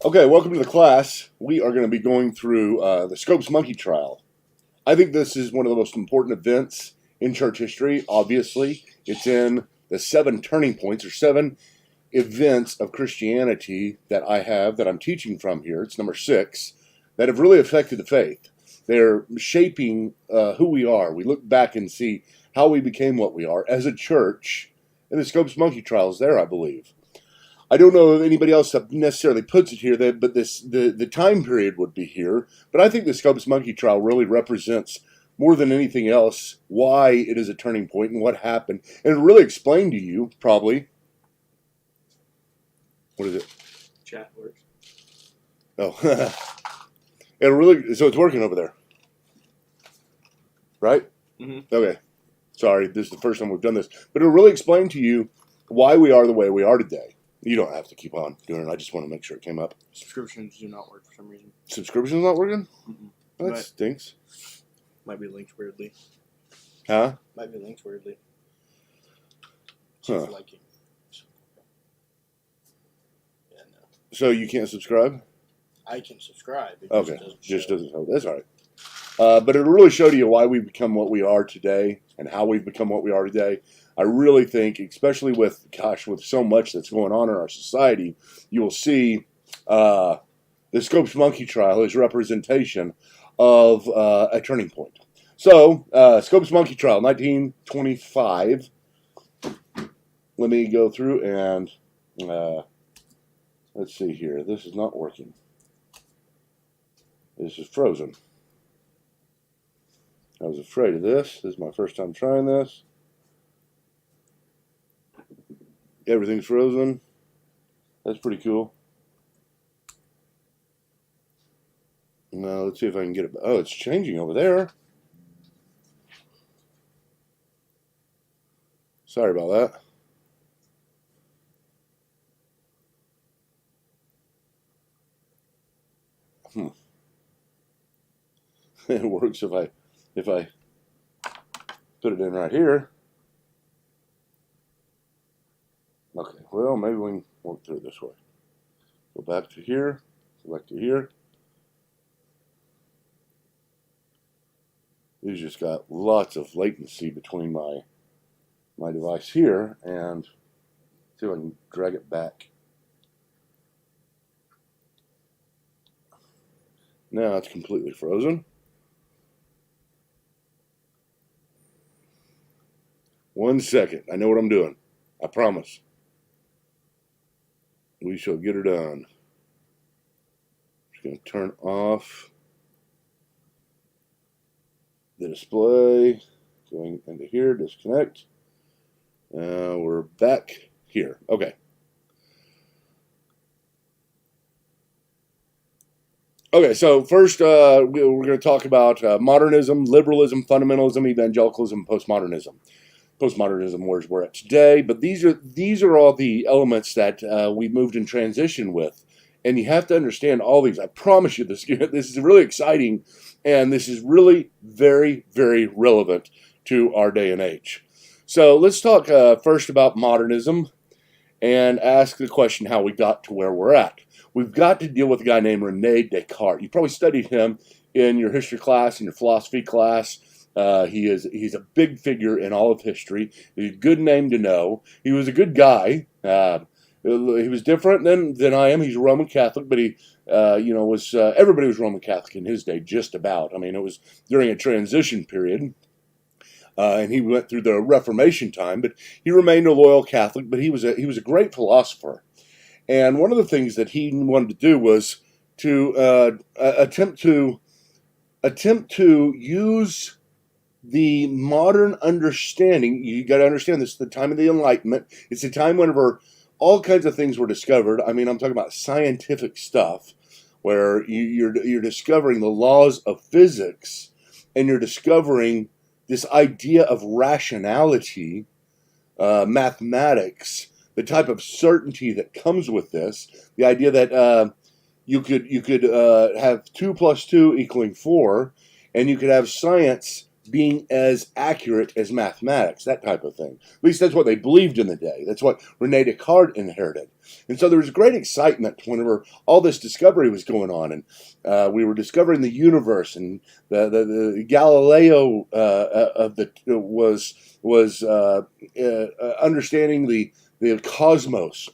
Okay, welcome to the class. We are going to be going through the Scopes Monkey trial. I think this is one of the most important events in church history. Obviously, it's in the 7 turning points or 7 events of Christianity that I'm teaching from here. It's number 6 that have really affected the faith. They're shaping who we are. We look back and see how we became what we are as a church, and the Scopes Monkey trial is there, I believe. I don't know if anybody else necessarily puts it here, but the time period would be here. But I think the Scopes Monkey trial really represents more than anything else why it is a turning point and what happened, and it really explained to you probably. What is it? Chat works. Oh, it really. So it's working over there, right? Mm-hmm. Okay. Sorry, this is the first time we've done this, but it'll really explain to you why we are the way we are today. You don't have to keep on doing it. I just want to make sure it came up. Subscriptions do not work for some reason. Subscription's not working? Mm-mm. That stinks. Might be linked weirdly. Huh? Might be linked weirdly. Huh. Liking. Yeah, no. So you can't subscribe? I can subscribe. It Okay. just Doesn't show. That's all right. But it'll really show to you why we've become what we are today and how we've become what we are today. I really think, especially with so much that's going on in our society, you will see the Scopes Monkey trial is representation of a turning point. So, Scopes Monkey trial, 1925. Let me go through and let's see here. This is not working. This is frozen. I was afraid of this. This is my first time trying this. Everything's frozen. That's pretty cool. Now, let's see if I can get it. Oh, it's changing over there. Sorry about that. It works if I put it in right here. Okay, well, maybe we can work through it this way. Go back to here, go back to here. These just got lots of latency between my device here, and see if I can drag it back. Now it's completely frozen. 1 second. I know what I'm doing. I promise. We shall get her done. Just going to turn off the display. Going into here, disconnect. We're back here. Okay. Okay, so first we're going to talk about modernism, liberalism, fundamentalism, evangelicalism, postmodernism. Postmodernism, where we're at today, but these are all the elements that we moved in transition with, and you have to understand all these. I promise you, this is really exciting, and this is really very, very relevant to our day and age. So let's talk first about modernism, and ask the question how we got to where we're at. We've got to deal with a guy named Rene Descartes. You probably studied him in your history class, in your philosophy class. He's a big figure in all of history. He's a good name to know. He was a good guy. He was different than I am. He's a Roman Catholic, but he was everybody was Roman Catholic in his day, just about. I mean, it was during a transition period, and he went through the Reformation time, but he remained a loyal Catholic. But he was a great philosopher, and one of the things that he wanted to do was to attempt to use the modern understanding. You got to understand this is the time of the Enlightenment. It's the time whenever all kinds of things were discovered. I mean, I'm talking about scientific stuff, where you're discovering the laws of physics, and you're discovering this idea of rationality, mathematics, the type of certainty that comes with this. The idea that you could have 2 + 2 = 4, and you could have science being as accurate as mathematics, that type of thing. At least that's what they believed in the day. That's what Rene Descartes inherited. And so there was great excitement whenever all this discovery was going on, and we were discovering the universe, and the Galileo was understanding the cosmos.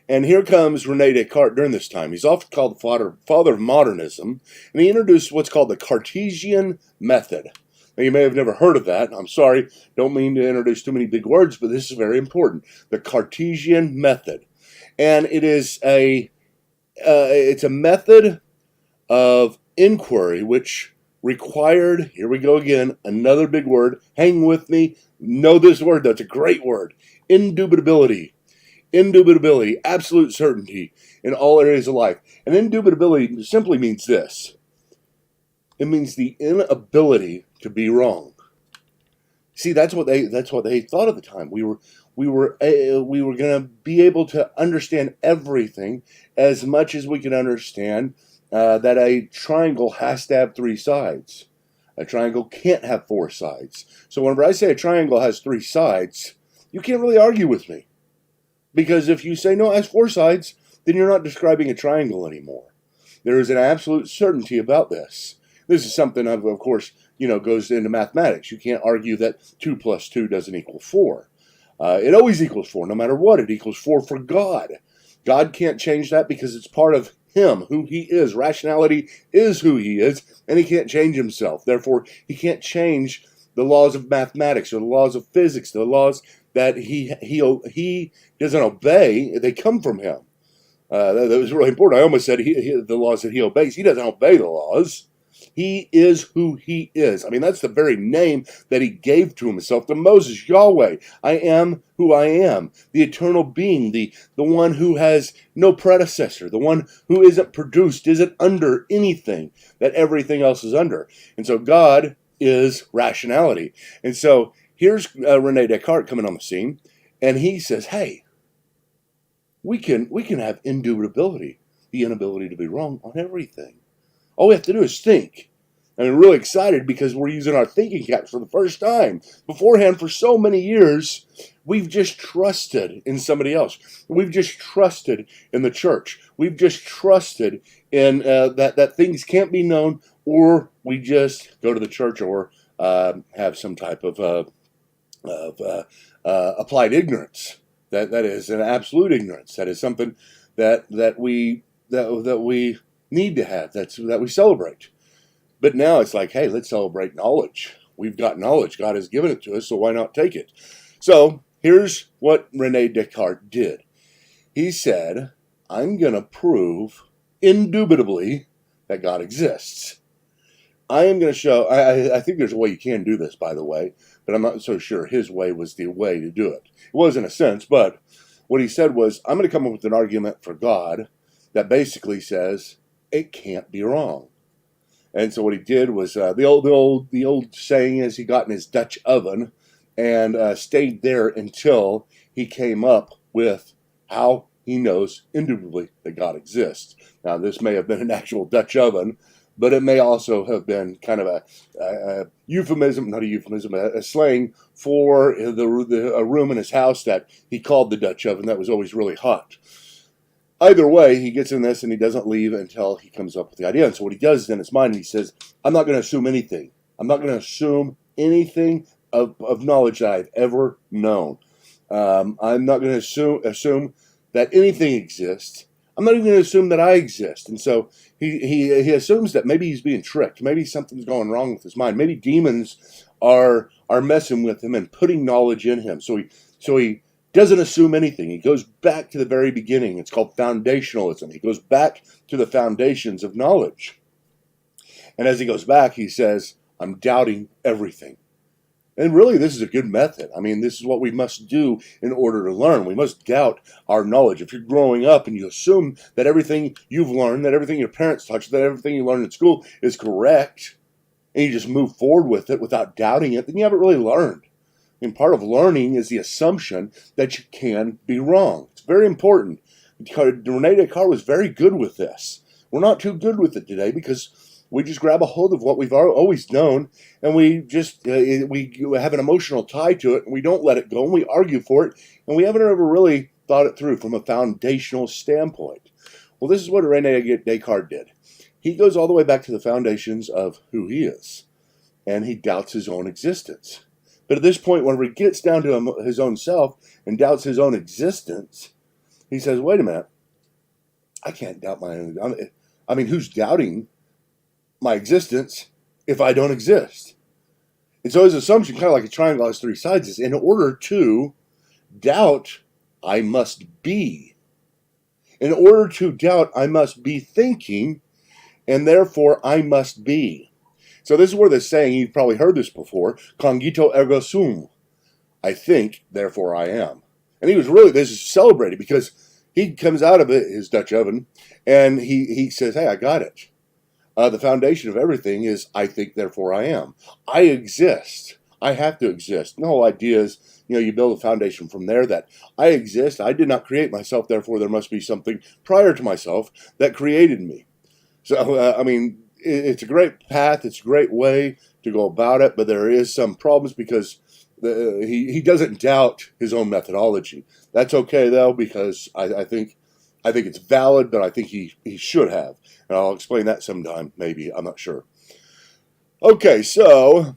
And here comes Rene Descartes during this time. He's often called the father of modernism, and he introduced what's called the Cartesian method. Now, you may have never heard of that. I'm sorry, don't mean to introduce too many big words, but this is very important. The Cartesian method. And it is it's a method of inquiry which required, here we go again, another big word, hang with me, know this word, that's a great word, indubitability. Indubitability, absolute certainty in all areas of life. And indubitability simply means this. It means the inability to be wrong. See, that's what they thought at the time. We were going to be able to understand everything as much as we can understand that a triangle has to have three sides. A triangle can't have four sides. So whenever I say a triangle has three sides, you can't really argue with me. Because if you say, no, it has four sides, then you're not describing a triangle anymore. There is an absolute certainty about this. This is something, of course, goes into mathematics. You can't argue that 2 plus 2 doesn't equal 4. It always equals 4, no matter what. It equals 4 for God. God can't change that because it's part of Him, who He is. Rationality is who He is, and He can't change Himself. Therefore, He can't change the laws of mathematics or the laws of physics, the laws that he doesn't obey. They come from Him. That was really important. I almost said the laws that He obeys. He doesn't obey the laws. He is who He is. I mean, that's the very name that He gave to Himself, to Moses, Yahweh. I am who I am, the eternal being, the one who has no predecessor, the one who isn't produced, isn't under anything that everything else is under. And so God is rationality. And so here's Rene Descartes coming on the scene, and he says, hey, we can have indubitability, the inability to be wrong on everything. All we have to do is think. And I'm really excited because we're using our thinking caps for the first time. Beforehand, for so many years, we've just trusted in somebody else. We've just trusted in the church. We've just trusted in that things can't be known, or we just go to the church or have some type of applied ignorance. That is an absolute ignorance. That is something that we need to have. That we celebrate. But now it's like, hey, let's celebrate knowledge. We've got knowledge. God has given it to us, so why not take it? So here's what Rene Descartes did. He said, I'm going to prove indubitably that God exists. I am going to show, I think there's a way you can do this, by the way, but I'm not so sure his way was the way to do it. It was in a sense, but what he said was, I'm going to come up with an argument for God that basically says it can't be wrong. And so what he did was, the old saying is, he got in his Dutch oven and stayed there until he came up with how he knows indubitably that God exists. Now, this may have been an actual Dutch oven, but it may also have been kind of a euphemism, not a euphemism, a slang for a room in his house that he called the Dutch oven that was always really hot. Either way, he gets in this and he doesn't leave until he comes up with the idea. And so what he does is in his mind, he says, I'm not going to assume anything. I'm not going to assume anything of knowledge that I've ever known. I'm not going to assume that anything exists. I'm not even going to assume that I exist. And so he assumes that maybe he's being tricked. Maybe something's going wrong with his mind. Maybe demons are messing with him and putting knowledge in him. So he doesn't assume anything. He goes back to the very beginning. It's called foundationalism. He goes back to the foundations of knowledge. And as he goes back, he says, I'm doubting everything. And really, this is a good method. I mean, this is what we must do in order to learn. We must doubt our knowledge. If you're growing up and you assume that everything you've learned, that everything your parents taught you, that everything you learned in school is correct, and you just move forward with it without doubting it, then you haven't really learned. And part of learning is the assumption that you can be wrong. It's very important. Rene Descartes was very good with this. We're not too good with it today because We just grab a hold of what we've always known, and we just we have an emotional tie to it, and we don't let it go, and we argue for it, and we haven't ever really thought it through from a foundational standpoint. Well, this is what Rene Descartes did. He goes all the way back to the foundations of who he is, and he doubts his own existence. But at this point, whenever he gets down to his own self and doubts his own existence, he says, wait a minute, I can't doubt my own. I mean, who's doubting my existence if I don't exist? And so his assumption, kind of like a triangle has three sides, is in order to doubt, I must be. In order to doubt, I must be thinking, and therefore I must be. So this is where the saying, you've probably heard this before, cogito ergo sum. I think, therefore I am. And this is celebrated because he comes out of it, his Dutch oven, and he says, hey, I got it. The foundation of everything is I think, therefore I am. I exist. I have to exist. And the whole idea is, you build a foundation from there that I exist. I did not create myself, therefore there must be something prior to myself that created me. So, it's a great path. It's a great way to go about it, but there is some problems because he doesn't doubt his own methodology. That's okay though, because I think it's valid, but I think he should have, and I'll explain that sometime. Maybe, I'm not sure. Okay, so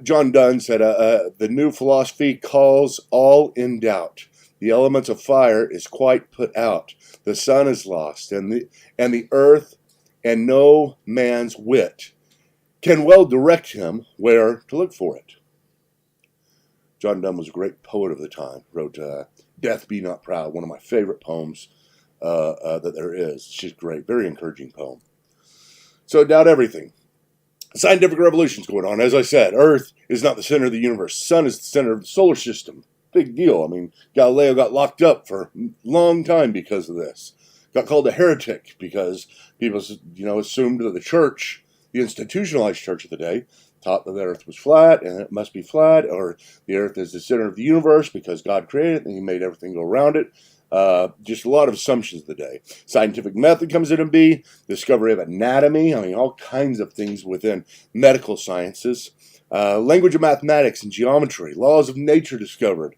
John Donne said the new philosophy calls all in doubt. The elements of fire is quite put out. The sun is lost, and the earth, and no man's wit can well direct him where to look for it. John Donne was a great poet of the time. Wrote "Death Be Not Proud," one of my favorite poems that there is. It's just great, very encouraging poem. So doubt everything. Scientific revolution's going on. As I said, Earth is not the center of the universe. The sun is the center of the solar system. Big deal. I mean, Galileo got locked up for a long time because of this. Got called a heretic because people, assumed that the church, the institutionalized church of the day, taught that the earth was flat and it must be flat, or the earth is the center of the universe because God created it and he made everything go around it. Just a lot of assumptions of the day. Scientific method comes into being, discovery of anatomy, all kinds of things within medical sciences, language of mathematics and geometry, laws of nature discovered.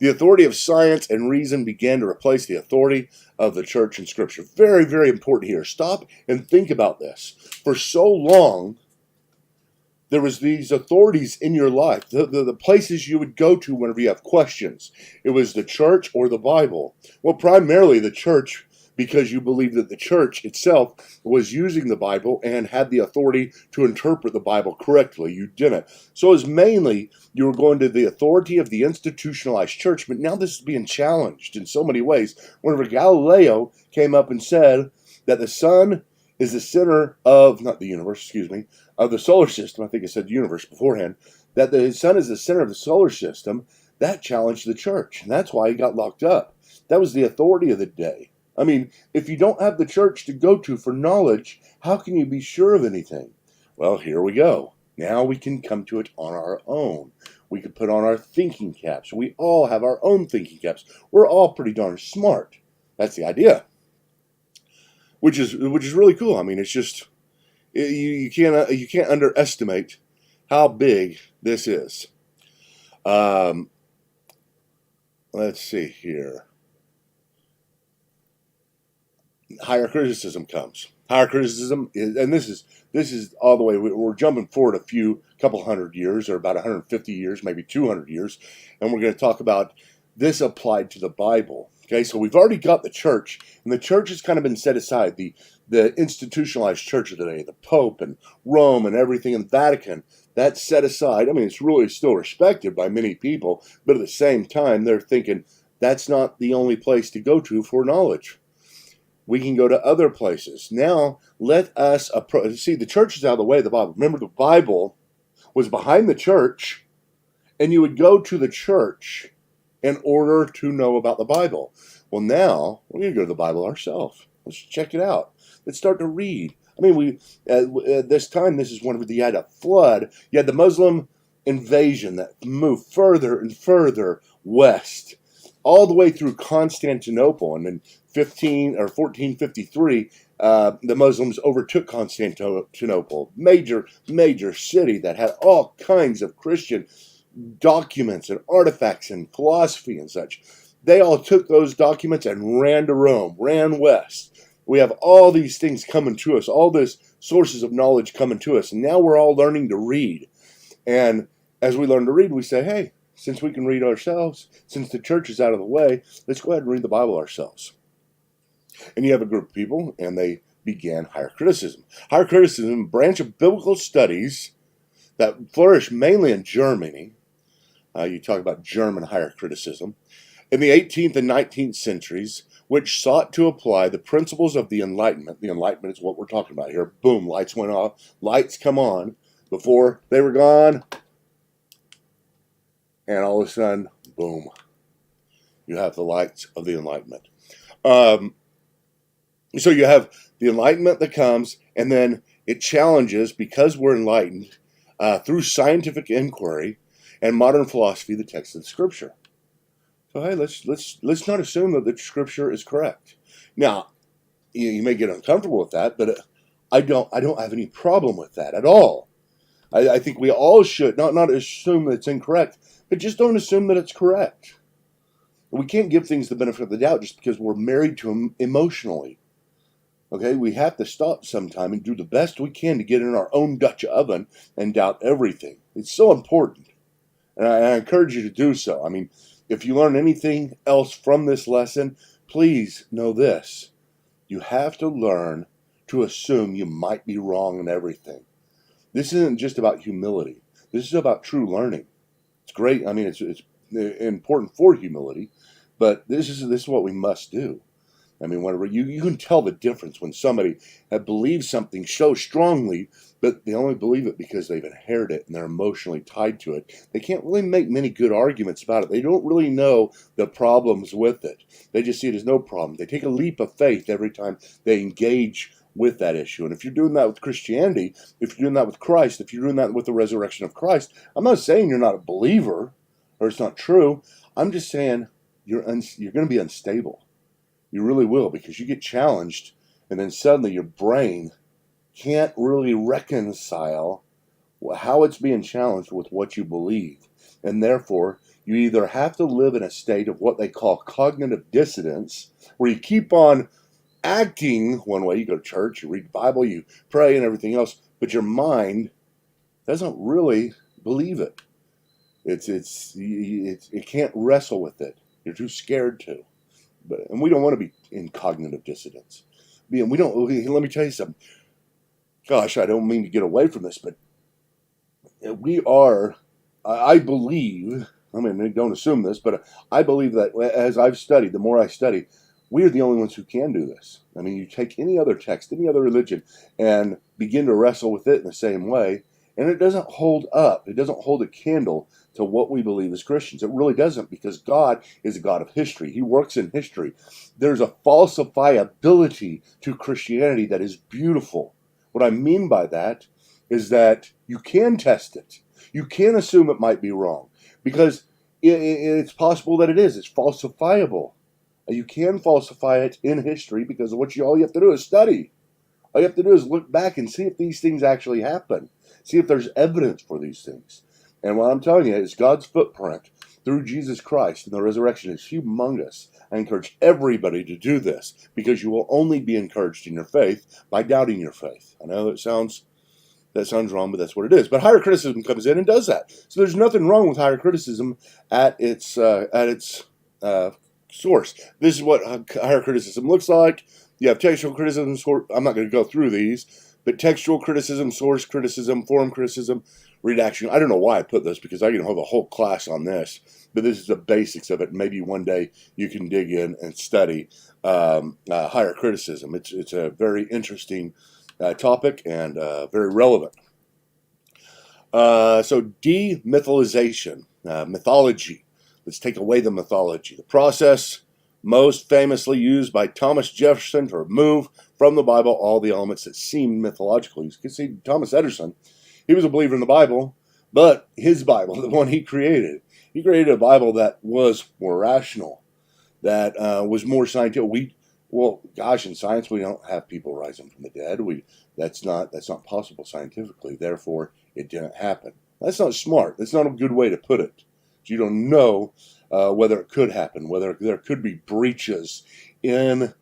The authority of science and reason began to replace the authority of the church and scripture. Very, very important here. Stop and think about this. For so long, there was these authorities in your life, the places you would go to whenever you have questions. It was the church or the Bible. Well, primarily the church, because you believed that the church itself was using the Bible and had the authority to interpret the Bible correctly. You didn't. So it was mainly you were going to the authority of the institutionalized church, but now this is being challenged in so many ways. Whenever Galileo came up and said that the sun is the center of, not the universe, of the solar system, I think it said the universe beforehand, that the sun is the center of the solar system, that challenged the church, and that's why he got locked up. That was the authority of the day. If you don't have the church to go to for knowledge, how can you be sure of anything? Well, here we go. Now we can come to it on our own. We can put on our thinking caps. We all have our own thinking caps. We're all pretty darn smart. That's the idea. Which is really cool. It's just you can't underestimate how big this is. Let's see here. Higher criticism comes. Higher criticism is, and this is all the way. We're jumping forward a couple hundred years, or about 150 years, maybe 200 years, and we're going to talk about this applied to the Bible. Okay, so we've already got the church, and the church has kind of been set aside. The institutionalized church of the day, the Pope and Rome and everything in the Vatican, that's set aside. It's really still respected by many people, but at the same time, they're thinking that's not the only place to go to for knowledge. We can go to other places. Now, let us see, the church is out of the way of the Bible. Remember, the Bible was behind the church, and you would go to the church in order to know about the Bible. Well, now, we're going to go to the Bible ourselves. Let's check it out. Let's start to read. At this time, this is when you had a flood. You had the Muslim invasion that moved further and further west. all the way through Constantinople. And in 1453, the Muslims overtook Constantinople, major city that had all kinds of Christian documents and artifacts and philosophy and such. They all took those documents and ran to Rome, ran west. We have all these things coming to us, all these sources of knowledge coming to us, and now we're all learning to read. And as we learn to read, we say, hey, since we can read ourselves, since the church is out of the way, let's go ahead and read the Bible ourselves. And you have a group of people, and they began higher criticism. Higher criticism, a branch of biblical studies that flourished mainly in Germany. You talk about German higher criticism. In the 18th and 19th centuries, which sought to apply the principles of the Enlightenment. The Enlightenment is what we're talking about here. Boom, lights went off. Lights come on. Before they were gone. And all of a sudden, boom, you have the lights of the Enlightenment. So you have the Enlightenment that comes, and then it challenges, because we're enlightened, through scientific inquiry and modern philosophy, the text of the Scripture. So hey, let's not assume that the Scripture is correct. Now, you may get uncomfortable with that, but I don't have any problem with that at all. I think we all should not assume that it's incorrect, but just don't assume that it's correct. We can't give things the benefit of the doubt just because we're married to them emotionally. Okay, we have to stop sometime and do the best we can to get in our own Dutch oven and doubt everything. It's so important, and I encourage you to do so. I mean, if you learn anything else from this lesson, please know this. You have to learn to assume you might be wrong in everything. This isn't just about humility. This is about true learning. It's great. I mean, it's important for humility, but this is what we must do. I mean, whenever you can tell the difference when somebody believes something so strongly, but they only believe it because they've inherited it and they're emotionally tied to it. They can't really make many good arguments about it. They don't really know the problems with it. They just see it as no problem. They take a leap of faith every time they engage with that issue. And if you're doing that with Christianity, if you're doing that with Christ, if you're doing that with the resurrection of Christ, I'm not saying you're not a believer or it's not true. I'm just saying you're going to be unstable. You really will, because you get challenged and then suddenly your brain can't really reconcile how it's being challenged with what you believe. And therefore, you either have to live in a state of what they call cognitive dissonance, where you keep on acting one way. You go to church, you read the Bible, you pray and everything else, but your mind doesn't really believe it. It can't wrestle with it. You're too scared to. And we don't want to be in cognitive dissonance. We don't. Let me tell you something. Gosh, I don't mean to get away from this, but we are. I believe. I mean, don't assume this, but I believe that as I've studied, the more I study, we are the only ones who can do this. I mean, you take any other text, any other religion, and begin to wrestle with it in the same way, and it doesn't hold up. It doesn't hold a candle to what we believe as Christians. It really doesn't, because God is a God of history. He works in history. There's a falsifiability to Christianity that is beautiful. What I mean by that is that you can test it. You can assume it might be wrong, because it's possible that it is. It's falsifiable. You can falsify it in history because of all you have to do is study. All you have to do is look back and see if these things actually happen. See if there's evidence for these things. And what I'm telling you is God's footprint through Jesus Christ and the resurrection is humongous. I encourage everybody to do this, because you will only be encouraged in your faith by doubting your faith. I know that sounds wrong, but that's what it is. But higher criticism comes in and does that. So there's nothing wrong with higher criticism at its source. This is what higher criticism looks like. You have textual criticism. I'm not going to go through these, but textual criticism, source criticism, form criticism, redaction. I don't know why I put this, because I can have a whole class on this, but this is the basics of it. Maybe one day you can dig in and study higher criticism. It's a very interesting topic and very relevant. So demythalization, mythology. Let's take away the mythology. The process most famously used by Thomas Jefferson to remove from the Bible all the elements that seem mythological. You can see Thomas Edison, he was a believer in the Bible, but his Bible, the one he created a Bible that was more rational. that was more scientific. Well, gosh, in science we don't have people rising from the dead. That's not possible scientifically. Therefore, it didn't happen. That's not smart. That's not a good way to put it. You don't know whether it could happen, whether there could be breaches in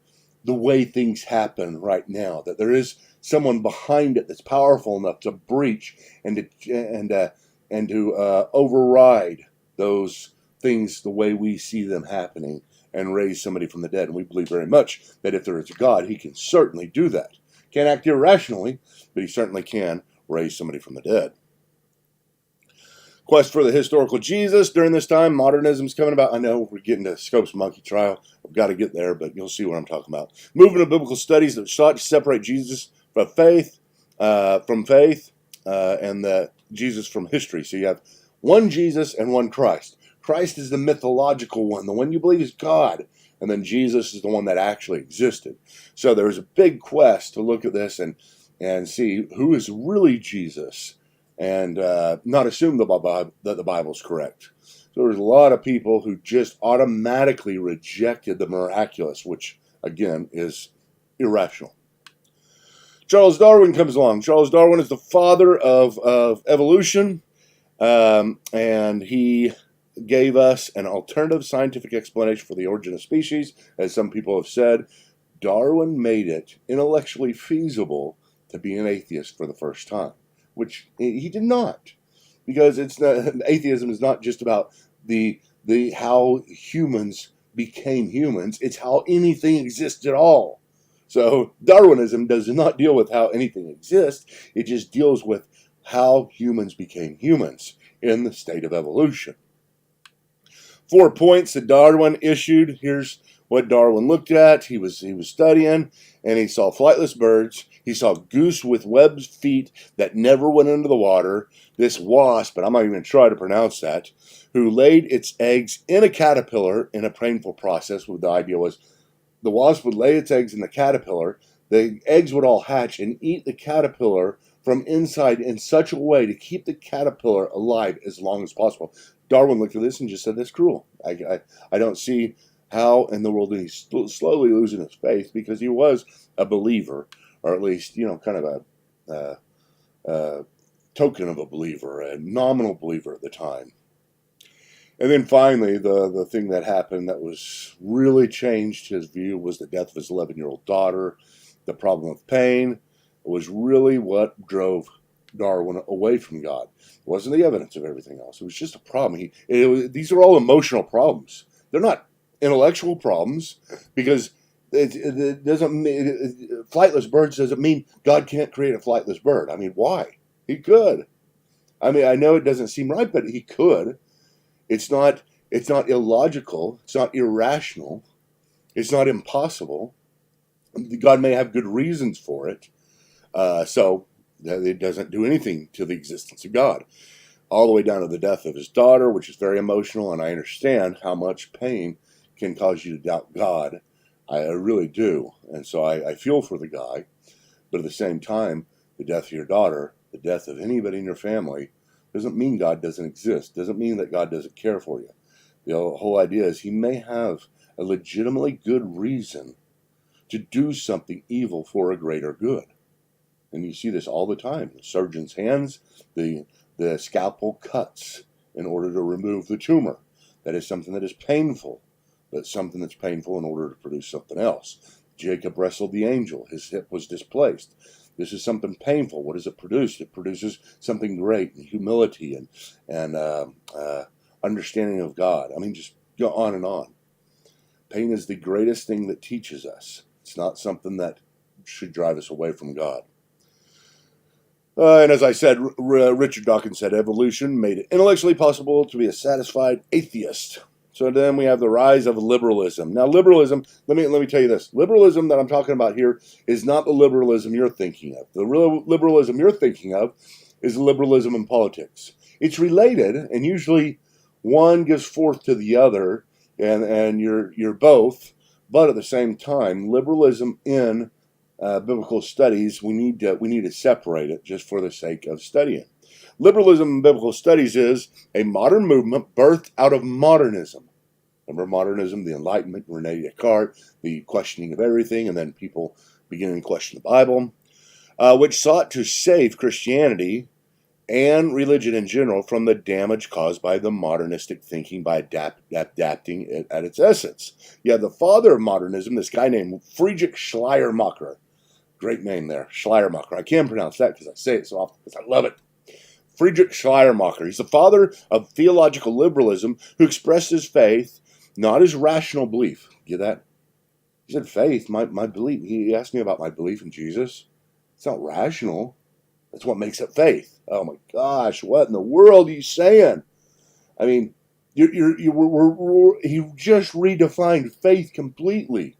the way things happen right now. That there is someone behind it that's powerful enough to breach and to override those things the way we see them happening and raise somebody from the dead. And we believe very much that if there is a God, he can certainly do that. Can't act irrationally, but he certainly can raise somebody from the dead. Quest for the historical Jesus. During this time, modernism's coming about. I know we're getting to Scopes monkey trial. I've got to get there, but you'll see what I'm talking about. Movement of biblical studies that sought to separate Jesus from faith, and the Jesus from history. So you have one Jesus and one Christ. Christ is the mythological one, the one you believe is God, and then Jesus is the one that actually existed. So there's a big quest to look at this and see who is really Jesus, and not assume that the Bible's correct. So there's a lot of people who just automatically rejected the miraculous, which again is irrational. Charles Darwin comes along. Charles Darwin is the father of evolution, and he gave us an alternative scientific explanation for the origin of species. As some people have said, Darwin made it intellectually feasible to be an atheist for the first time, which he did not, because atheism is not just about the how humans became humans. It's how anything exists at all. So Darwinism does not deal with how anything exists. It just deals with how humans became humans in the state of evolution. 4 points that Darwin issued. Here's what Darwin looked at. He was studying, and he saw flightless birds. He saw goose with webbed feet that never went into the water. This wasp, and I'm not even going to try to pronounce that, who laid its eggs in a caterpillar in a painful process. Where the idea was the wasp would lay its eggs in the caterpillar. The eggs would all hatch and eat the caterpillar from inside in such a way to keep the caterpillar alive as long as possible. Darwin looked at this and just said, that's cruel. I don't see how in the world he's slowly losing his faith, because he was a believer, or at least, kind of a token of a believer, a nominal believer at the time. And then finally, the thing that happened that was really changed his view was the death of his 11-year-old daughter. The problem of pain was really what drove Darwin away from God. It wasn't the evidence of everything else. It was just a problem. These are all emotional problems. They're not intellectual problems, because it doesn't mean, flightless birds doesn't mean God can't create a flightless bird. I mean, why? He could. I mean, I know it doesn't seem right, but he could. It's not illogical. It's not irrational. It's not impossible. God may have good reasons for it. So it doesn't do anything to the existence of God. All the way down to the death of his daughter, which is very emotional, and I understand how much pain can cause you to doubt God. I really do. And so I feel for the guy. But at the same time, the death of your daughter, the death of anybody in your family, doesn't mean God doesn't exist. Doesn't mean that God doesn't care for you. The whole idea is he may have a legitimately good reason to do something evil for a greater good. And you see this all the time. The surgeon's hands, the scalpel cuts in order to remove the tumor. That is something that is painful, but something that's painful in order to produce something else. Jacob wrestled the angel. His hip was displaced. This is something painful. What does it produce? It produces something great, and humility and understanding of God. I mean, just go on and on. Pain is the greatest thing that teaches us. It's not something that should drive us away from God. And as I said, Richard Dawkins said, evolution made it intellectually possible to be a satisfied atheist. So then we have the rise of liberalism. Now, liberalism, let me tell you this. Liberalism that I'm talking about here is not the liberalism you're thinking of. The real liberalism you're thinking of is liberalism in politics. It's related, and usually one gives forth to the other, and you're both. But at the same time, liberalism in biblical studies, we need to separate it just for the sake of studying. Liberalism in biblical studies is a modern movement birthed out of modernism. Remember modernism, the Enlightenment, Rene Descartes, the questioning of everything, and then people beginning to question the Bible, which sought to save Christianity and religion in general from the damage caused by the modernistic thinking by adapting it at its essence. You have the father of modernism, this guy named Friedrich Schleiermacher. Great name there, Schleiermacher. I can't pronounce that because I say it so often because I love it. Friedrich Schleiermacher. He's the father of theological liberalism who expressed his faith, not his rational belief. Get that? He said faith, my belief. He asked me about my belief in Jesus. It's not rational. That's what makes it faith. Oh my gosh, what in the world are you saying? I mean, he just redefined faith completely.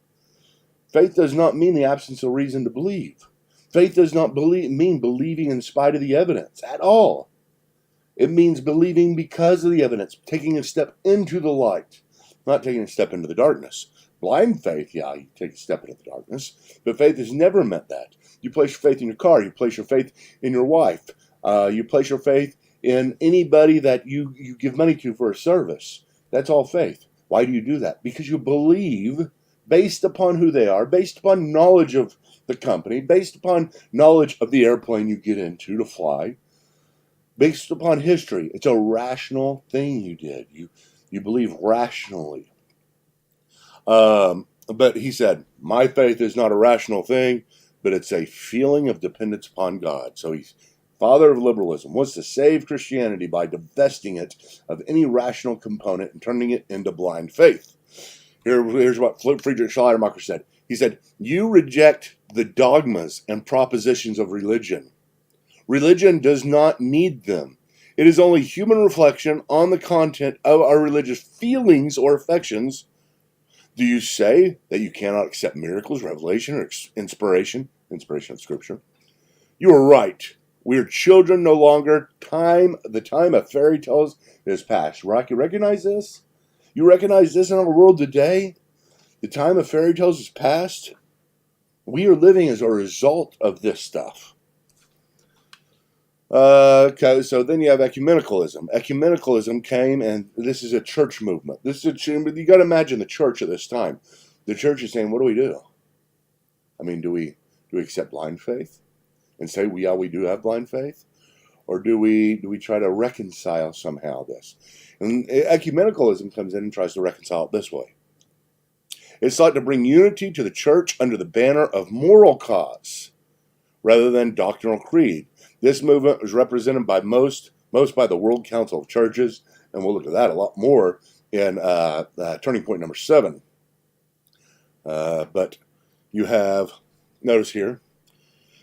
Faith does not mean the absence of reason to believe. Faith does not mean believing in spite of the evidence at all. It means believing because of the evidence, taking a step into the light, not taking a step into the darkness. Blind faith, yeah, you take a step into the darkness, but faith has never meant that. You place your faith in your car, you place your faith in your wife, you place your faith in anybody that you give money to for a service. That's all faith. Why do you do that? Because you believe based upon who they are, based upon knowledge of the company, based upon knowledge of the airplane you get into to fly, based upon history. It's a rational thing you did. You believe rationally. But he said, my faith is not a rational thing, but it's a feeling of dependence upon God. So he's father of liberalism, wants to save Christianity by divesting it of any rational component and turning it into blind faith. Here's what Friedrich Schleiermacher said. He said, you reject the dogmas and propositions of religion. Religion does not need them. It is only human reflection on the content of our religious feelings or affections. Do you say that you cannot accept miracles, revelation, or inspiration of Scripture? You are right. We are children no longer. The time of fairy tales is past. Rocky, recognize this? You recognize this in our world today? The time of fairy tales is past. We are living as a result of this stuff. Okay, so then you have ecumenicalism. Ecumenicalism came, and this is a church movement. You got to imagine the church at this time. The church is saying, "What do we do? I mean, do we accept blind faith and say we do have blind faith, or do we try to reconcile somehow this?" And ecumenicalism comes in and tries to reconcile it this way. It's sought to bring unity to the church under the banner of moral cause, rather than doctrinal creed. This movement was represented by most by the World Council of Churches, and we'll look at that a lot more in turning point number 7. But you have, notice here,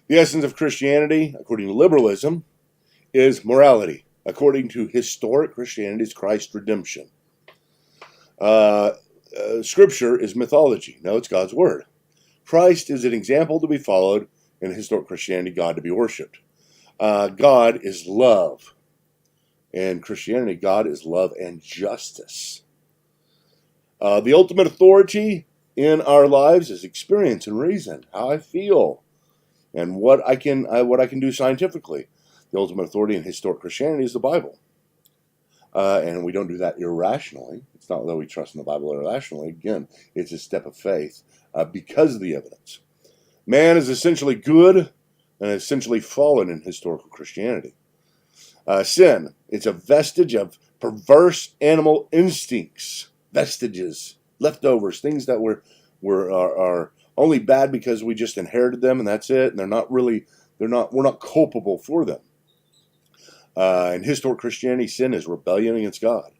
the essence of Christianity, according to liberalism, is morality. According to historic Christianity, is Christ's redemption. Scripture is mythology. No, it's God's word. Christ is an example to be followed. In historic Christianity, God to be worshipped. God is love. In Christianity, God is love and justice. The ultimate authority in our lives is experience and reason, how I feel, and what I can do scientifically. The ultimate authority in historic Christianity is the Bible. And we don't do that irrationally. It's not that we trust in the Bible irrationally. Again, it's a step of faith because of the evidence. Man is essentially good and essentially fallen in historical Christianity. Sin, it's a vestige of perverse animal instincts, vestiges, leftovers, things that are only bad because we just inherited them and that's it. And we're not culpable for them. In historic Christianity, sin is rebellion against God.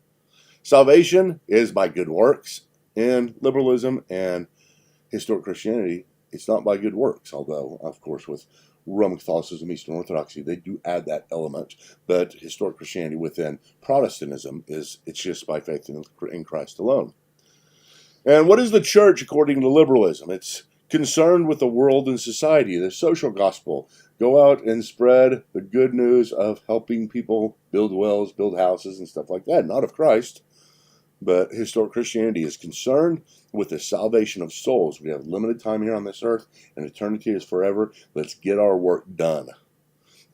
Salvation is by good works. In liberalism and historic Christianity, it's not by good works, although, of course, with Roman Catholicism, Eastern Orthodoxy, they do add that element. But historic Christianity within Protestantism it's just by faith in Christ alone. And what is the church according to liberalism? It's concerned with the world and society, the social gospel. Go out and spread the good news of helping people build wells, build houses, and stuff like that. Not of Christ, but historic Christianity is concerned with the salvation of souls. We have limited time here on this earth, and eternity is forever. Let's get our work done.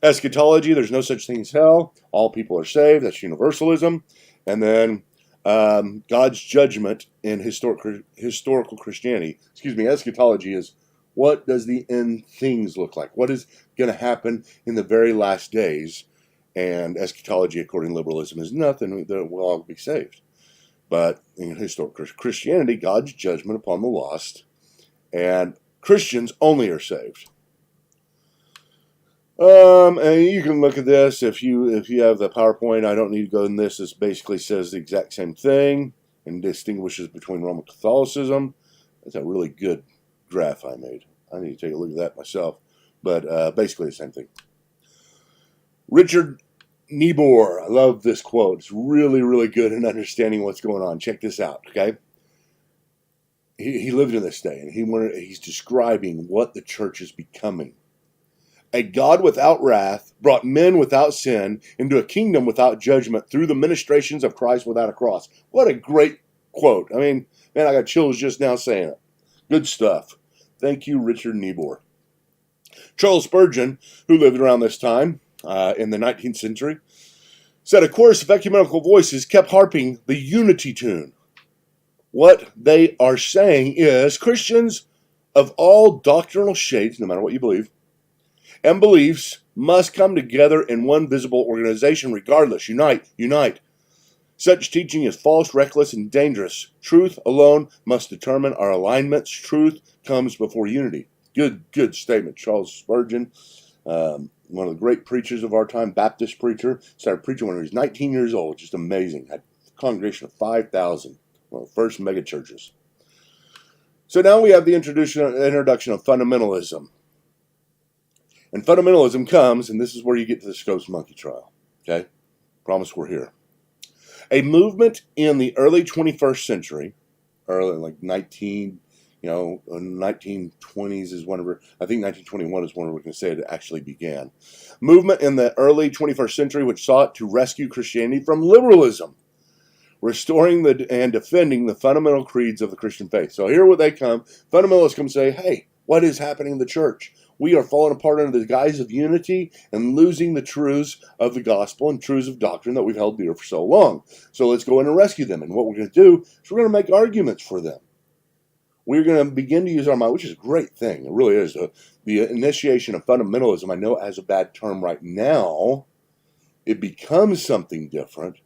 Eschatology, there's no such thing as hell. All people are saved. That's universalism. And then God's judgment in historical Christianity, eschatology is what does the end things look like? What is going to happen in the very last days? And eschatology, according to liberalism, is nothing that will all be saved. But in historical Christianity, God's judgment upon the lost, and Christians only are saved. And you can look at this if you have the PowerPoint. I don't need to go in this. This basically says the exact same thing and distinguishes between Roman Catholicism. That's a really good graph I made. I need to take a look at that myself. But basically the same thing. Richard Niebuhr. I love this quote. It's really, really good in understanding what's going on. Check this out, okay? He lived in this day, and he's describing what the church is becoming. A God without wrath brought men without sin into a kingdom without judgment through the ministrations of Christ without a cross. What a great quote. I mean, man, I got chills just now saying it. Good stuff. Thank you, Richard Niebuhr. Charles Spurgeon, who lived around this time in the 19th century, said a chorus of ecumenical voices kept harping the unity tune. What they are saying is Christians of all doctrinal shades, no matter what you believe, and beliefs must come together in one visible organization regardless. Unite. Such teaching is false, reckless, and dangerous. Truth alone must determine our alignments. Truth comes before unity. Good statement. Charles Spurgeon, one of the great preachers of our time, Baptist preacher, started preaching when he was 19 years old. Just amazing. Had a congregation of 5,000, one of the first mega churches. So now we have the introduction of fundamentalism. And fundamentalism comes, and this is where you get to the Scopes Monkey trial. Okay? Promise we're here. A movement in the early 21st century, early like 1920s is whenever, I think 1921 is when we're going to say it actually began. Movement in the early 21st century which sought to rescue Christianity from liberalism, restoring and defending the fundamental creeds of the Christian faith. So here they come. Fundamentalists come say, hey, what is happening in the church? We are falling apart under the guise of unity and losing the truths of the gospel and truths of doctrine that we've held dear for so long. So let's go in and rescue them. And what we're going to do is we're going to make arguments for them. We're going to begin to use our mind, which is a great thing. It really is. The initiation of fundamentalism, I know it has a bad term right now. It becomes something different.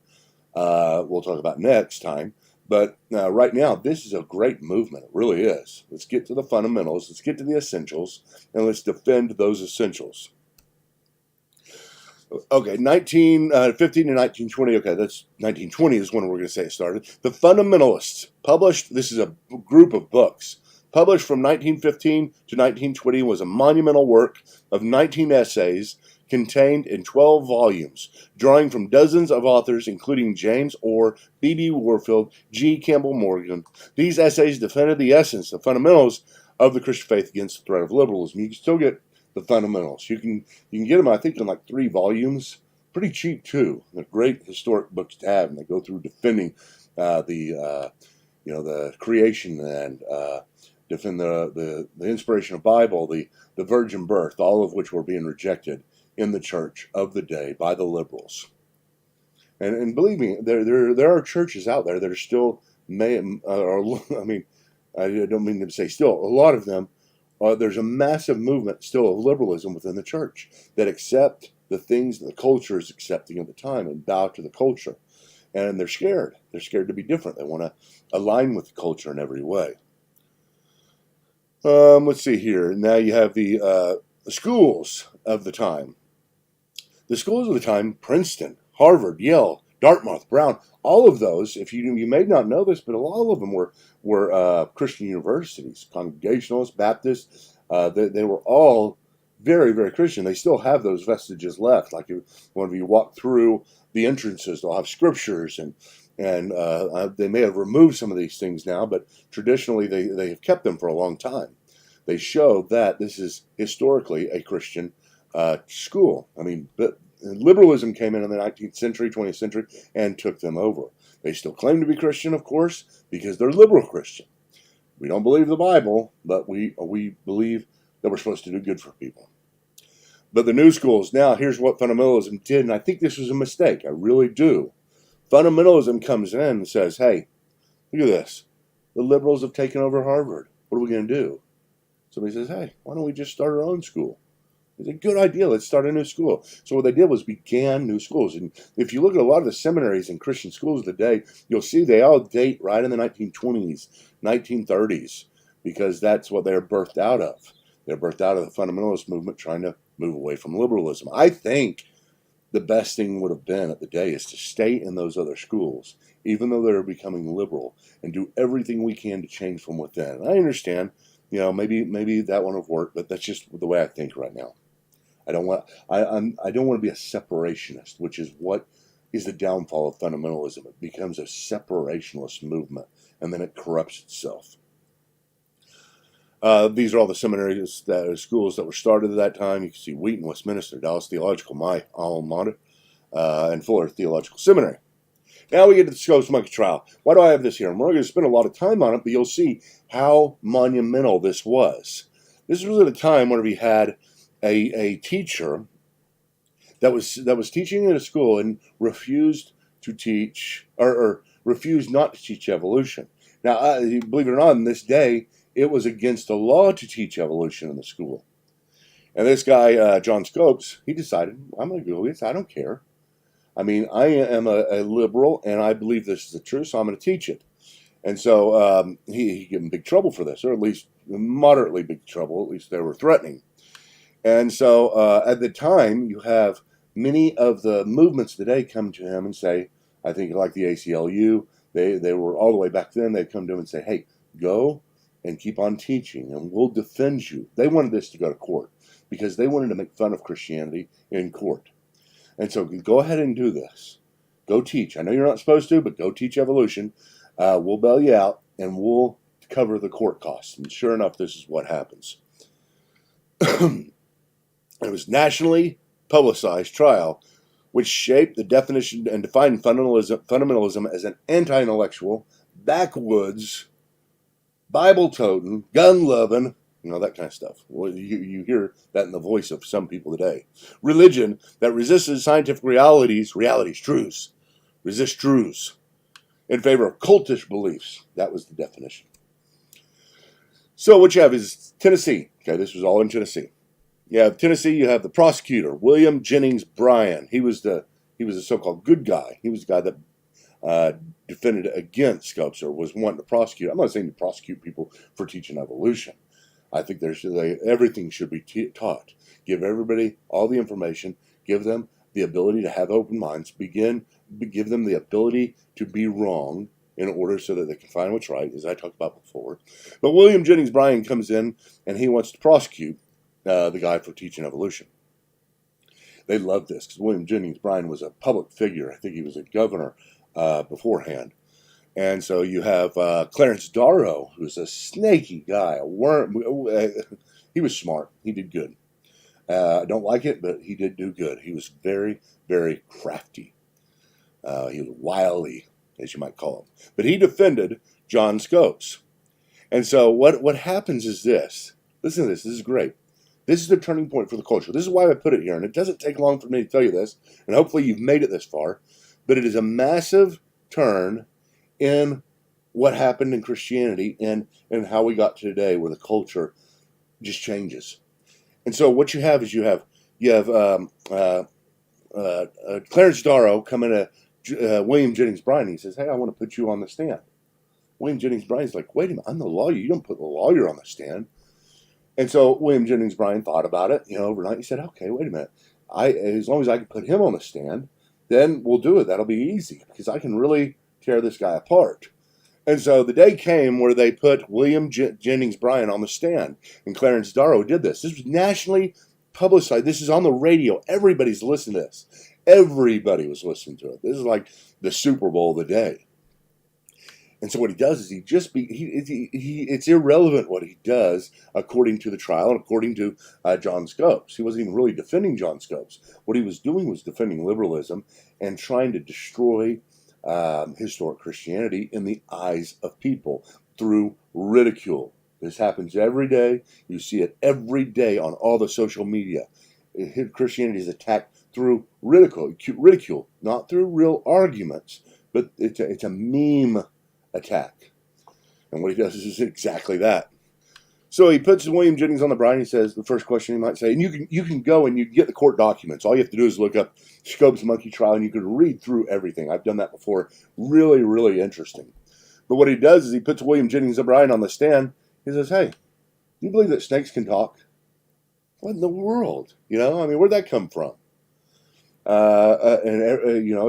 We'll talk about next time. But right now, this is a great movement. It really is. Let's get to the fundamentals. Let's get to the essentials. And let's defend those essentials. Okay, 1915 to 1920. Okay, that's 1920 is when we're going to say it started. The Fundamentalists published, this is a group of books, published from 1915 to 1920, was a monumental work of 19 essays contained in 12 volumes, drawing from dozens of authors, including James Orr, B.B. Warfield, G. Campbell Morgan. These essays defended the essence, the fundamentals of the Christian faith against the threat of liberalism. You can still get the fundamentals. You can get them, I think, in like 3 volumes. Pretty cheap too. They're great historic books to have, and they go through defending the creation and defend the inspiration of Bible, the virgin birth, all of which were being rejected in the church of the day by the liberals. And believe me, there are churches out there that are still I don't mean to say still, a lot of them. There's a massive movement still of liberalism within the church that accept the things that the culture is accepting at the time and bow to the culture. And they're scared. They're scared to be different. They want to align with the culture in every way. Let's see here. Now you have the schools of the time. The schools of the time, Princeton, Harvard, Yale, Dartmouth, Brown, all of those, if you may not know this, but all of them were Christian universities, Congregationalists, Baptists. They were all very, very Christian. They still have those vestiges left. Like when you walk through the entrances, they'll have scriptures, and they may have removed some of these things now, but traditionally they have kept them for a long time. They show that this is historically a Christian school. I mean, but liberalism came in the 19th century, 20th century, and took them over. They still claim to be Christian, of course, because they're liberal Christian. We don't believe the Bible, but we believe that we're supposed to do good for people. But the new schools, now here's what fundamentalism did, and I think this was a mistake. I really do. Fundamentalism comes in and says, hey, look at this. The liberals have taken over Harvard. What are we going to do? Somebody says, hey, why don't we just start our own school? It's a good idea. Let's start a new school. So what they did was began new schools. And if you look at a lot of the seminaries and Christian schools of the day, you'll see they all date right in the 1920s, 1930s, because that's what they're birthed out of. They're birthed out of the fundamentalist movement trying to move away from liberalism. I think the best thing would have been at the day is to stay in those other schools, even though they're becoming liberal, and do everything we can to change from within. And I understand, maybe that won't have worked, but that's just the way I think right now. I don't want to be a separationist, which is what is the downfall of fundamentalism. It becomes a separationist movement, and then it corrupts itself. These are all the seminaries, schools that were started at that time. You can see Wheaton, Westminster, Dallas Theological, my alma mater, and Fuller Theological Seminary. Now we get to the Scopes Monkey trial. Why do I have this here? And we're going to spend a lot of time on it, but you'll see how monumental this was. This was at a time where we had a teacher that was teaching at a school and refused to teach or refused not to teach evolution. Now, believe it or not, in this day, it was against the law to teach evolution in the school. And this guy, John Scopes, he decided, I'm going to go with this. I don't care. I mean, I am a liberal, and I believe this is the truth, so I'm going to teach it. And so he got in big trouble for this, or at least moderately big trouble. At least they were threatening. And so at the time, you have many of the movements today come to him and say, I think like the ACLU, they were all the way back then, they'd come to him and say, hey, go and keep on teaching, and we'll defend you. They wanted this to go to court because they wanted to make fun of Christianity in court. And so go ahead and do this. Go teach. I know you're not supposed to, but go teach evolution. We'll bail you out, and we'll cover the court costs. And sure enough, this is what happens. It was nationally publicized trial, which shaped the definition and defined fundamentalism as an anti-intellectual, backwoods, Bible-toting, gun-loving, that kind of stuff. Well, you hear that in the voice of some people today. Religion that resisted scientific realities, truths, resist truths, in favor of cultish beliefs. That was the definition. So what you have is Tennessee. Okay, this was all in Tennessee. You have Tennessee, you have the prosecutor, William Jennings Bryan. He was a so-called good guy. He was the guy that defended against Scopes or was wanting to prosecute. I'm not saying to prosecute people for teaching evolution. I think everything should be taught. Give everybody all the information. Give them the ability to have open minds. Give them the ability to be wrong in order so that they can find what's right, as I talked about before. But William Jennings Bryan comes in and he wants to prosecute the guy for teaching evolution. They loved this because William Jennings Bryan was a public figure. I think he was a governor beforehand. And so you have Clarence Darrow, who's a snaky guy, a worm. He was smart. He did good. I don't like it, but he did do good. He was very, very crafty. He was wily, as you might call him. But he defended John Scopes. And so what happens is this. Listen to this. This is great. This is the turning point for the culture. This is why I put it here. And it doesn't take long for me to tell you this. And hopefully you've made it this far. But it is a massive turn in what happened in Christianity and how we got to today, where the culture just changes. And so what you have is you have Clarence Darrow coming to William Jennings Bryan. He says, hey, I want to put you on the stand. William Jennings Bryan's like, wait a minute, I'm the lawyer. You don't put the lawyer on the stand. And so William Jennings Bryan thought about it, overnight. He said, okay, wait a minute. As long as I can put him on the stand, then we'll do it. That'll be easy because I can really tear this guy apart. And so the day came where they put William Jennings Bryan on the stand, and Clarence Darrow did this. This was nationally publicized. This is on the radio. Everybody's listening to this. Everybody was listening to it. This is like the Super Bowl of the day. And so what he does is it's irrelevant what he does according to the trial and according to John Scopes. He wasn't even really defending John Scopes. What he was doing was defending liberalism and trying to destroy historic Christianity in the eyes of people through ridicule. This happens every day. You see it every day on all the social media. Christianity is attacked through ridicule, not through real arguments, but it's a meme attack. And what he does is exactly that. So he puts William Jennings on the brine. He says the first question he might say, and you can go and you get the court documents. All you have to do is look up Scopes monkey trial, and you can read through everything. I've done that before. Really, really interesting. But what he does is he puts William Jennings Bryan on the stand. He says, "Hey, do you believe that snakes can talk?" What in the world? You know, I mean, where'd that come from? You know,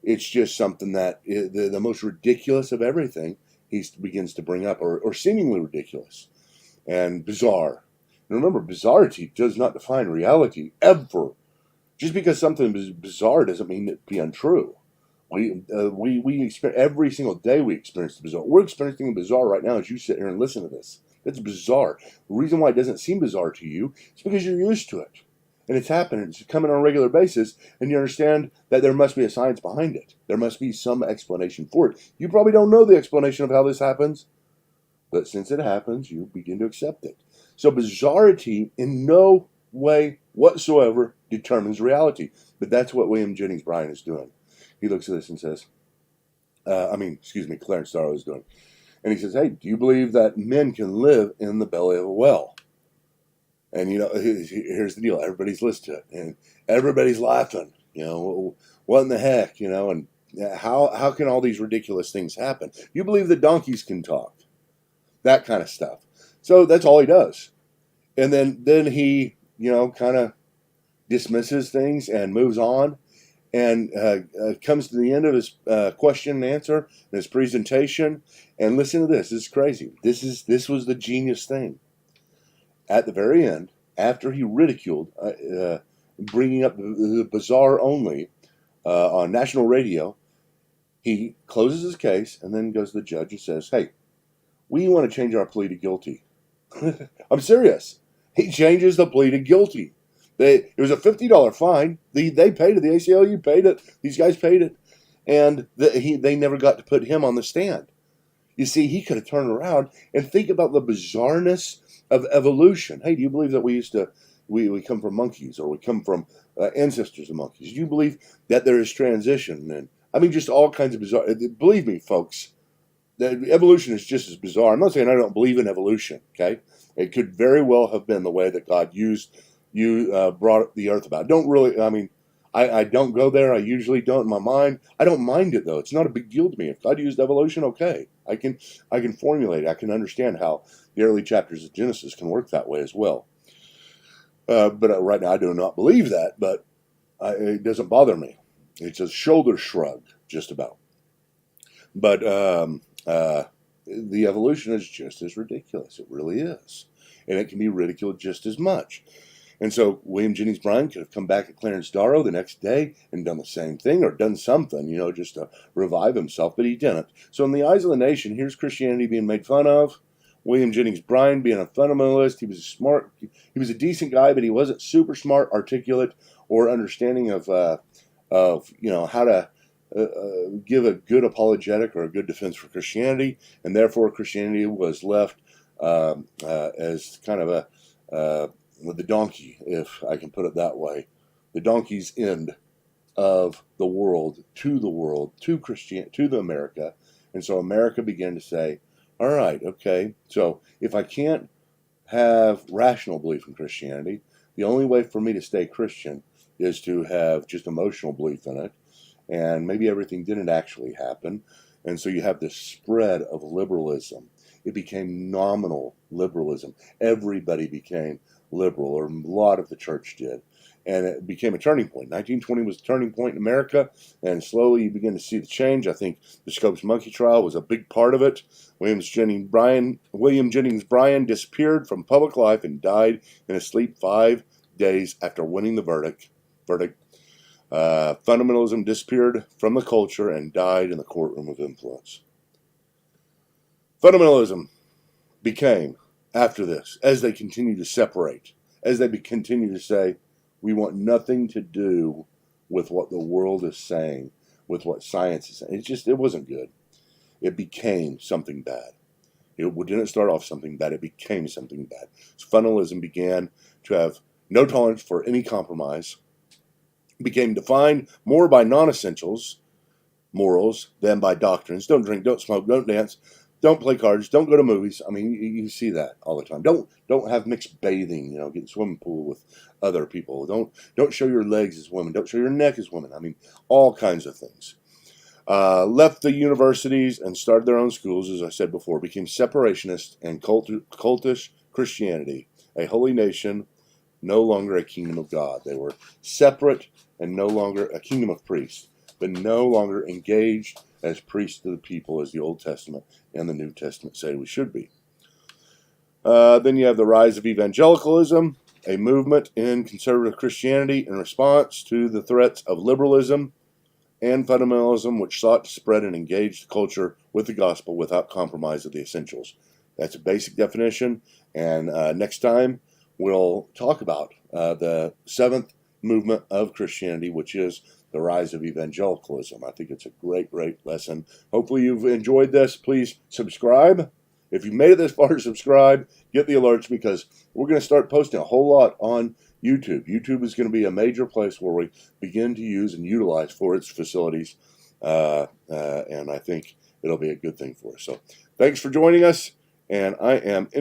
it's just something that the most ridiculous of everything he begins to bring up, or seemingly ridiculous and bizarre. And remember, bizarrity does not define reality ever. Just because something is bizarre doesn't mean it be untrue. We experience every single day. We experience the bizarre. We're experiencing the bizarre right now as you sit here and listen to this. That's bizarre. The reason why it doesn't seem bizarre to you is because you're used to it. And it's happening. It's coming on a regular basis, and you understand that there must be a science behind it. There must be some explanation for it. You probably don't know the explanation of how this happens, but since it happens, you begin to accept it. So bizarrity in no way whatsoever determines reality. But that's what William Jennings Bryan is doing. He looks at this and says, Clarence Darrow is doing. And he says, "Hey, do you believe that men can live in the belly of a whale?" And, you know, here's the deal. Everybody's listening to it, and everybody's laughing. You know, what in the heck, you know, and how can all these ridiculous things happen? You believe that donkeys can talk? That kind of stuff. So that's all he does. And then he, you know, kind of dismisses things and moves on, and comes to the end of his question and answer, his presentation. And listen to this. This is crazy. This was the genius thing. At the very end, after he ridiculed bringing up the bizarre only on national radio, he closes his case and then goes to the judge and says, "Hey, we want to change our plea to guilty." I'm serious. He changes the plea to guilty. It was a $50 fine. They paid it. The ACLU paid it. These guys paid it. And they never got to put him on the stand. You see, he could have turned around and think about the bizarreness of evolution. Hey, do you believe that we come from monkeys, or we come from ancestors of monkeys? Do you believe that there is transition? And I mean, just all kinds of bizarre. Believe me, folks, that evolution is just as bizarre. I'm not saying I don't believe in evolution. Okay, it could very well have been the way that God brought the earth about. Don't really. I mean, I don't go there. I usually don't in my mind. I don't mind it though. It's not a big deal to me. If God used evolution, okay, I can formulate. I can understand how the early chapters of Genesis can work that way as well. But right now I do not believe that. But it doesn't bother me. It's a shoulder shrug, just about. But the evolution is just as ridiculous. It really is, and it can be ridiculed just as much. And so William Jennings Bryan could have come back at Clarence Darrow the next day and done the same thing, or done something, you know, just to revive himself, but he didn't. So in the eyes of the nation, here's Christianity being made fun of. William Jennings Bryan being a fundamentalist. He was a decent guy, but he wasn't super smart, articulate, or understanding of you know, how to give a good apologetic or a good defense for Christianity, and therefore Christianity was left as kind of with the donkey, if I can put it that way, the donkey's end of the world, to the America. And so America began to say, all right, okay, so if I can't have rational belief in Christianity, the only way for me to stay Christian is to have just emotional belief in it, and maybe everything didn't actually happen. And so you have this spread of liberalism. It became nominal liberalism. Everybody became liberal, or a lot of the church did. And it became a turning point. 1920 was a turning point in America, and slowly you begin to see the change. I think the Scopes monkey trial was a big part of it. William Jennings Bryan disappeared from public life and died in his sleep 5 days after winning the verdict. Fundamentalism disappeared from the culture and died in the courtroom of influence. Fundamentalism became, after this, as they continue to separate, as they continue to say, we want nothing to do with what the world is saying, with what science is saying. It wasn't good. It became something bad. It didn't start off something bad. It became something bad. So fundamentalism began to have no tolerance for any compromise. It became defined more by non-essentials morals than by doctrines. Don't drink, don't smoke, don't dance, don't play cards, don't go to movies. I mean, you see that all the time. Don't have mixed bathing. Get in the swimming pool with other people. Don't show your legs as women. Don't show your neck as women. I mean, all kinds of things. Left the universities and started their own schools, as I said before, became separationist and cultish Christianity, a holy nation, no longer a kingdom of God. They were separate and no longer a kingdom of priests, but no longer engaged as priests to the people as the Old Testament and the New Testament say we should be. Then you have the rise of evangelicalism, a movement in conservative Christianity in response to the threats of liberalism and fundamentalism, which sought to spread and engage the culture with the gospel without compromise of the essentials. That's a basic definition, and next time we'll talk about the seventh movement of Christianity, which is the rise of evangelicalism. I think it's a great, great lesson. Hopefully you've enjoyed this. Please subscribe. If you made it this far, subscribe, get the alerts, because we're going to start posting a whole lot on YouTube. YouTube is going to be a major place where we begin to use and utilize for its facilities, and I think it'll be a good thing for us. So thanks for joining us, and I am in